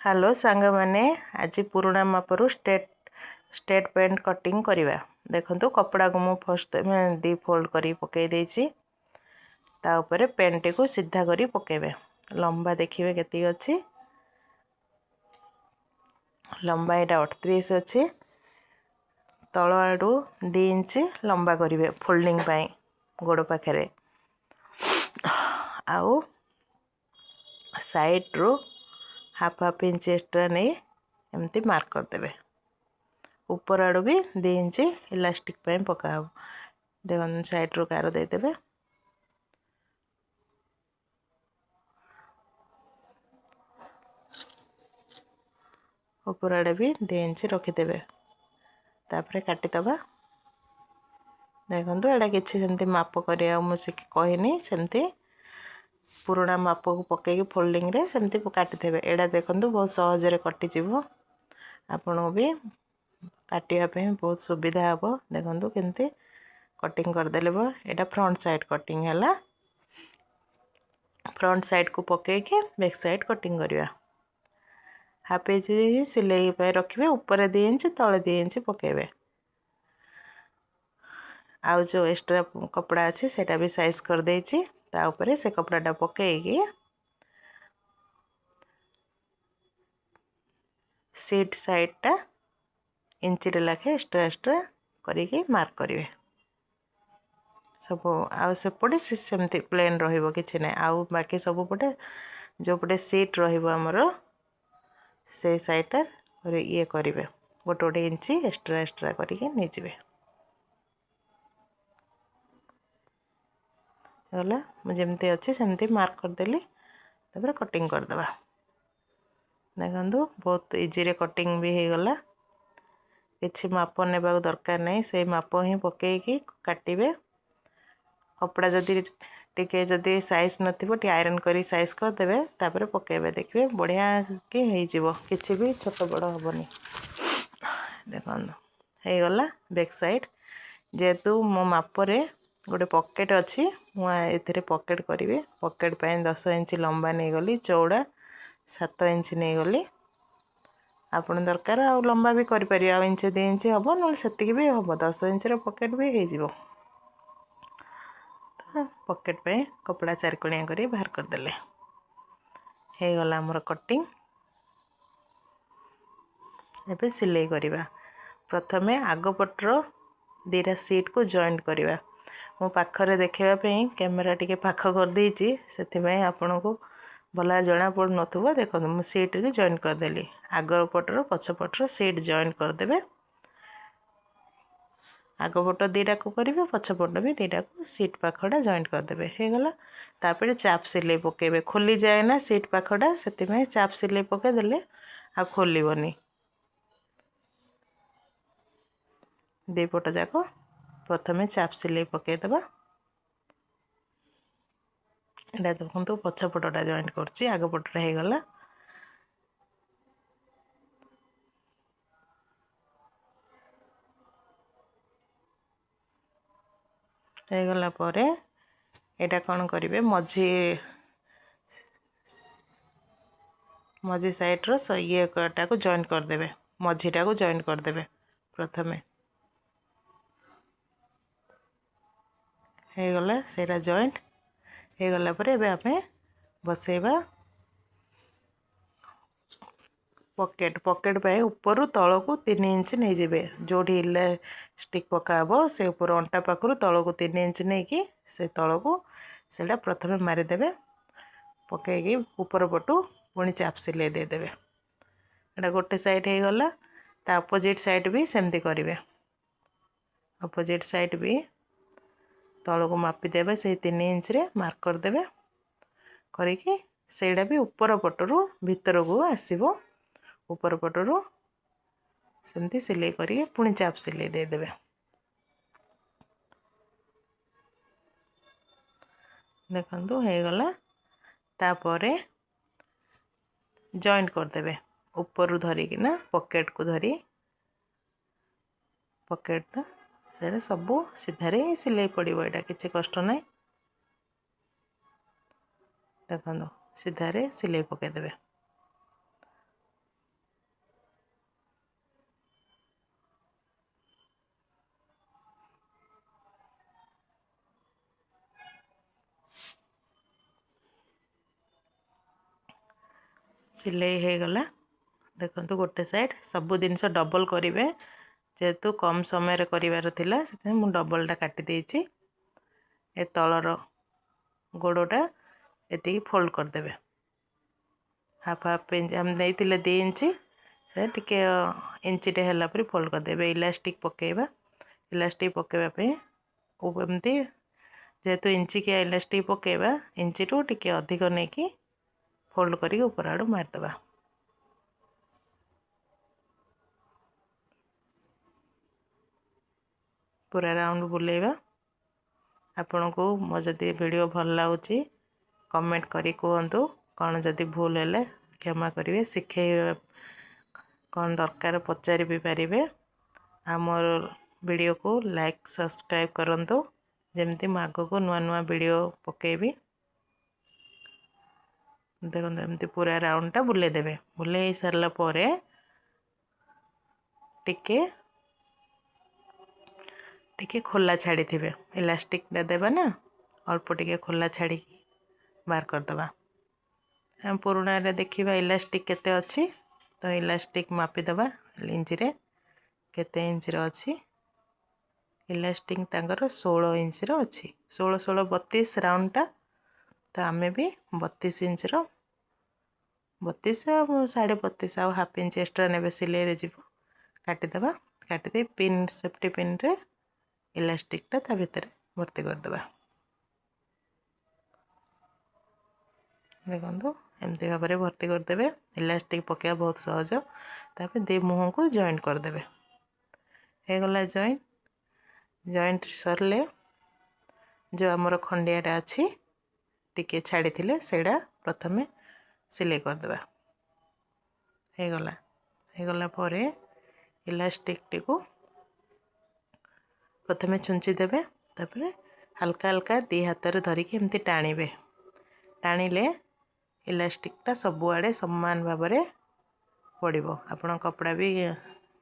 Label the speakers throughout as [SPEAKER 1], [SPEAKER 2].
[SPEAKER 1] Hello सांग माने आज पुराणा मापरू स्टेट पेंट कटिंग करवा। देखो कपड़ा को मु फर्स्ट दी फोल्ड करी पकई देछि। ता ऊपर पेंट को सीधा करी पकेबे। लंबा देखिए केती अछि। लंबा एटा 38 अछि। तळ आडू 2 इंच लंबा करिवे फोल्डिंग पाई गोड़ पाखरे। आउ साइड रो हाफ इंच एक्स्ट्रा नहीं एमती मार्क कर देबे। ऊपर आड़ू भी 2 इंच इलास्टिक पे पका हो। देखो साइड रो गार दे देबे। ऊपर आड़े भी 2 इंच रखी देबे। तापरे काटी दबा। देखो एडा किछि सेमती माप करिया मुझे कहनी सेमती पुराना माप को पकई फोल्डिंग रे सेमती काटी देबे। एडा देखो बहुत सहज रे कटि जीवो। आपन भी काटिया पे बहुत सुविधा हबो। देखो केमती कटिंग कर देलेबो। एडा फ्रंट साइड कटिंग हैला। फ्रंट साइड को पकई के बैक साइड कटिंग करिया। हाफ इंच सिलाई पे रखिबे। ऊपर 2 इंच तले 2 इंच पकेबे। आउ जो एक्स्ट्रा कपड़ा अच्छे सेटा भी साइज कर देछि। ता ऊपर से कपड़ाटा पकेगी सीट साइडटा इंच रे लाखे एक्स्ट्रा करिके मार्क करिवे। सब आउ से पटे सेमती प्लेन रहिबो किछि नै। आउ बाकी सब पटे जो पटे सीट रहिबो हमरो से साइडटा ये करिवे। गोटे इंच एक्स्ट्रा करिके नै जिवे। गला जमती अच्छे सेमती मार्क कर देली। तबरे कटिंग कर दबा। देखंतु बहुत इजी रे कटिंग भी हे गला। किछि माप नेबा दरकार नै। से माप ही पकई की काटिबे। कपड़ा जदी टिके जदी साइज नथिबो टी आयरन करी साइज कर देबे। तापरे पकेबे देखिबे बढ़िया के हे जिवो। किछि भी छोट बड़ हबनी। देखंतु हे गला बैक साइड। जेतु मो माप रे गोटे पॉकेट अछि मु एथिरे पॉकेट करिवे। पॉकेट पे 10 इंच लंबा नै गली चौड़ा 7 इंच नै गली। आपण दरकार आ लंबा भी करि परिया। इंच 2 इंच हबो न सेतिक भी हबो। 10 इंच रो पॉकेट भी हे जिवो। तो पॉकेट पे कपड़ा चारकोणिया करी बाहर कर देले। हे गला हमर कटिंग। एबे सिलाई करिवा। प्रथमे आग पटरो दीटा सीट को जॉइंट करिवा। मो पाखरे देखैबा पे कैमरा टिके पाख कर देछि। सेति में आपन को भला जणा पड़ नथुबो। देखो मु सीट रे जॉइंट कर देली। आग पटरो पछ पटरो सीट जॉइंट कर देबे। आग पट दीटा को करिवे पछ पट भी दीटा को सीट पाखडा जॉइंट कर देबे। हे गला तापरे चाप सिलाई पकेबे। खोली जाए ना सीट पाखडा सेति में चाप सिलाई पके देले आ खोलीबनी। दे पट जाको प्रथमे चाप सिलाई पके दबा। एटा देखंतु पछ पटटा जॉइंट करछि। आग पटटा हे गला। हे गला परे एटा कोन करिवे मझी साइड रो ये कटा को जॉइंट कर देबे। मझीटा को जॉइंट कर देबे प्रथमे। हे गला सेटा जॉइंट हे गला परे एबे आपे बसेबा पॉकेट। पॉकेट पे ऊपर तळ को 3 इंच नै जेबे। जोडी इलास्टिक पकाबो से ऊपर अंटा पाखरु तळ को 3 इंच नै की से तळ को सेटा प्रथमे मारी देबे। पके की ऊपर पटू पुणी चाप सिलाई दे देबे। एटा गोटे साइड हे गला। ता अपोजिट साइड भी सेमती करिवे। अपोजिट साइड भी तळ को मापी देबे। से 3 इंच रे मार्क कर देबे। करी की सेडा भी ऊपर पटरू भीतर को आसीबो। ऊपर पटरू सेमती सिलाई करी पुणी चाप सिलाई दे देबे। देखंतु हे गला। तापरे जॉइंट कर देबे। ऊपर धरी कि ना पॉकेट को धरी पॉकेट सेरे सब सीधारे सिलाई पड़िबो। एटा किछि कष्ट नै। देखंतु सीधारे सिलाई पके देबे। सिलाई हो गला देखो गोटे साइड सब जिनस डबल करेंगे जेहेतु कम समय करार थिला से मु डबलटा काटी देछि ए तलर गोड़टा ये फोल्ड करदे हाफ हाफ इंच हम नहीं 2 इंच से टिके इंचटे है फोल्ड करदे इलास्टिक पकेबा इलास्टिक पकेबापी एमती जेहेतु इंचिकिया इलास्टिक पकेबा इंची टू टिके अधिक नहीं कि फोल्ड करके ऊपर आड़ मारदे पूरा राउंड बुलेबा आपण को मो जदि वीडियो भल लगुच कमेंट करी कहतु कौन जदि भूल है क्षमा करेंगे शिखे कौन दरकार पचारि भी पारे आमर वीडियो को लाइक सब्सक्राइब करंतु जमती आग को नुआ नुआ वीडियो पकेबी देखो एमती पूरा राउंडटा बुले देवे बुले सारा पर टिके खोला छाड़ी थे इलास्टिक देवा ना अल्प टिके खोला छाड़ी बाहर करदे हम पुराना रे देखा इलास्टिक केते अच्छी तो इलास्टिक मापिदेवा इंच रे केते इंच रे अच्छी इलास्टिक तांकर 16 इंच रो अच्छी 16 16 32 राउंडटा तो आमे भी 32 इंच रो 32 32.5 आउ हाफ इंच एक्स्ट्रा ने सिलाई रे जीव काटिदेवा काटिदे पिन सेफ्टी पिन रे इलास्टिकटा ता भीतर भर्ती करदे देखो एमती भाव में भर्ती करदे इलास्टिक पकेवा बहुत सहज तापर दे मुह को जॉइंट करदे हो गला जॉइंट सरले जो आमर खंडियाटा अच्छी टिके छाड़ी थिले सेड़ा प्रथमे सिलाई करदे हो गला परे इलास्टिक टी को प्रथमे चुंची देबे तापर हल्का हल्का 2 हाथ रे धरिकी एमती टाणीबे टाणीले इलास्टिकटा सबुआड़े समान भाव में पड़ो आपण कपड़ा भी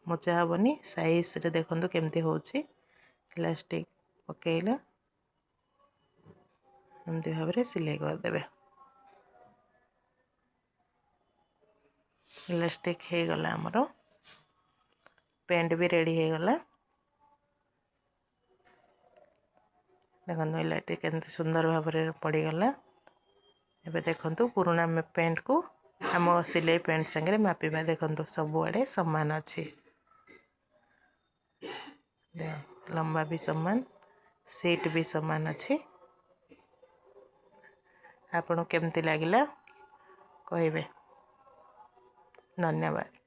[SPEAKER 1] मोचा हेनी साइज रे देखो केमती होची इलास्टिक पकेले एमती भाव में सिलाई करदे इलास्टिक हो गला आमर पेंट भी रेडी हो गला देखो इलास्टिक केमती सुंदर भाव में पड़गला एबे देखंतु पुराना पेंट को आम सिलाई पेंट संगे मापिबा देखंतु सबुआड़े समान अच्छी लंबा भी समान सीट भी समान अच्छी आपन केमती लागिला कहबे धन्यवाद।